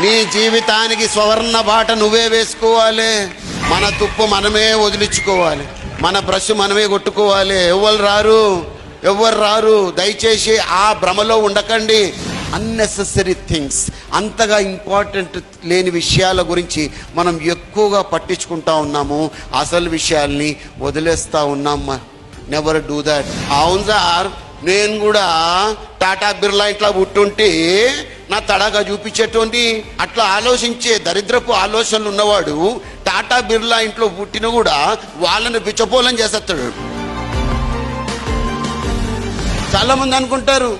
నీ జీవితానికి స్వర్ణ బాట నువ్వే వేసుకోవాలి. మన తుప్పు మనమే వదిలించుకోవాలి. మన బ్రష్ మనమే కొట్టుకోవాలి. ఎవ్వరు రారు. దయచేసి ఆ భ్రమలో ఉండకండి. అన్నెసెసరీ థింగ్స్, అంతగా ఇంపార్టెంట్ లేని విషయాల గురించి మనం ఎక్కువగా పట్టించుకుంటా ఉన్నాము. అసలు విషయాల్ని వదిలేస్తూ ఉన్నాం. Never do that. అవును సార్, నేను కూడా టాటా బిర్లా ఇట్లా పుట్టుంటే నా తడగా చూపించేటోంది. అట్లా ఆలోచించే దరిద్రపు ఆలోచనలు ఉన్నవాడు టాటా బిర్లా ఇంట్లో పుట్టిన కూడా వాళ్ళని బిచ్చపోలం చేసేస్తాడు. చాలా మంది అనుకుంటారు,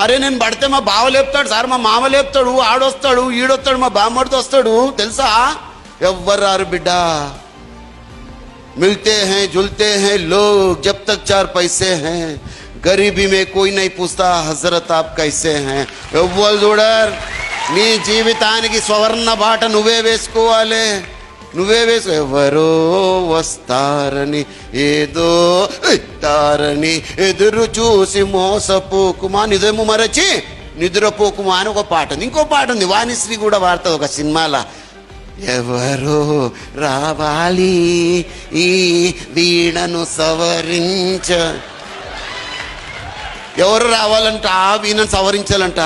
అరే నేను పడితే మా బావ లేపుతాడు సార్, మా మామ లేపుతాడు, ఆడొస్తాడు, ఈడొస్తాడు, మా బామ్మడితో వస్తాడు. తెలుసా? ఎవ్వరు రారు బిడ్డ. మిల్తే హై జుల్తే హై లోగ్ జబ్ తక్ 4 पैसे हैं, గరీబీ మే కోయి నహీ పూछता హజరత్ ఆప్ కైసే హై. ఎవ్వరు చూడరు. నీ జీవితానికి స్వర్ణ బాట నువ్వే వేసుకోవాలి. ఎవరో వస్తారని ఏదో ఇస్తారని ఎదురు చూసి మోసపోకుమా, నిజము మరచి నిద్రపోకుమా అని ఒక పాట ఉంది. ఇంకో పాట ఉంది, వాణిశ్రీ కూడా వాడుతుంది ఒక సినిమాలో. ఎవరో రావాలి ఈ వీణను సవరించ. ఎవరు రావాలంట ఆ వీణను సవరించాలంట.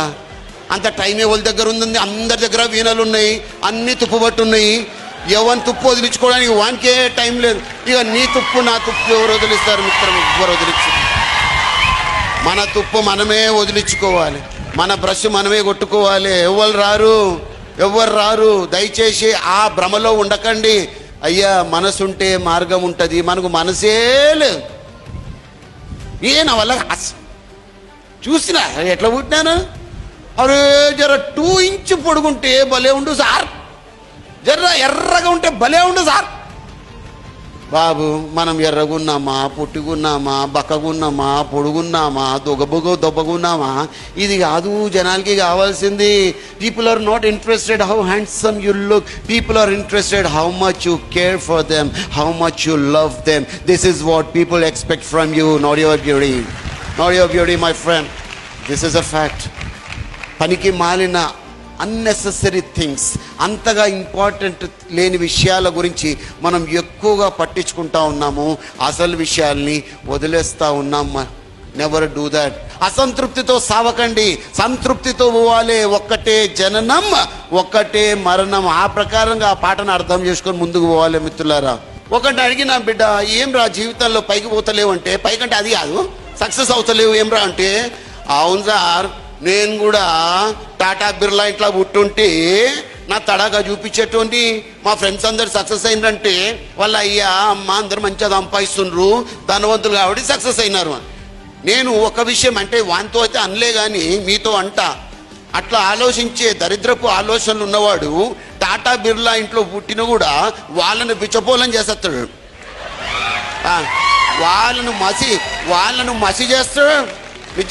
అంత టైం ఎవరి దగ్గర ఉంది? అందరి దగ్గర వీణలు ఉన్నాయి, అన్ని తుప్పుబట్టు ఉన్నాయి. ఎవరిని తుప్పు వదిలించుకోవడానికి వానికే టైం లేదు. ఇక నీ తుప్పు నా తుప్పు ఎవరు వదిలిస్తారు మిత్రం? ఎవ్వరు వదిలించు. మన తుప్పు మనమే వదిలించుకోవాలి. మన బ్రష్ మనమే కొట్టుకోవాలి. ఎవ్వరు రారు. దయచేసి ఆ భ్రమలో ఉండకండి. అయ్యా, మనసుంటే మార్గం ఉంటుంది. మనకు మనసే లేదు. నా వల్ల చూసినా ఎట్లా పుట్టినాను? అరే జర 2 ఇంచ్ పొడుగుంటే భలే ఉండు సార్, జర్ర ఎర్రగా ఉంటే భలే ఉండు సార్. బాబు, మనం ఎర్రగున్నామా, పొట్టిగున్నామా, బక్కగున్నామా, పొడుగున్నామా, దొబ్బగున్నామా, ఇది కాదు జనాలకి కావాల్సింది. People are not interested how handsome you look. People are interested how much you care for them, how much you love them. This is what people expect from you, not your beauty my friend. This is a fact. పనికి మాలిన unnecessary things, అంతగా important లేని విషయాల గురించి మనం ఎక్కువగా పట్టించుకుంటా ఉన్నాము. అసలు విషయాల్ని వదిలేస్తూ ఉన్నాం. Never do that. అసంతృప్తితో సావకండి, సంతృప్తితో పోవాలి. ఒక్కటే జననం, ఒక్కటే మరణం. ఆ ప్రకారంగా ఆ పాటను అర్థం చేసుకొని ముందుకు పోవాలి మిత్రులారా. ఒకటి అడిగినా, బిడ్డ ఏం రా జీవితంలో పైకి పోతలేవు అంటే, పైకంటే అది కాదు, సక్సెస్ అవుతలేవు ఏం రా అంటే, అవును సార్ నేను కూడా టాటా బిర్లా ఇట్లా పుట్టుంటే నా తడగా చూపించేటోంది. మా ఫ్రెండ్స్ అందరు సక్సెస్ అయినంటే వాళ్ళ అయ్యా అమ్మ అందరు మంచిగా సంపాదిస్తుండ్రు, ధనవంతులు కాబట్టి సక్సెస్ అయినారు. నేను ఒక విషయం అంటే వానితో అయితే అనలే కానీ మీతో అంట. అట్లా ఆలోచించే దరిద్రపు ఆలోచనలు ఉన్నవాడు టాటా బిర్లా ఇంట్లో పుట్టిన కూడా వాళ్ళని బిచ్చపోలం చేసేస్తాడు. వాళ్ళను మసి చేస్తాడు.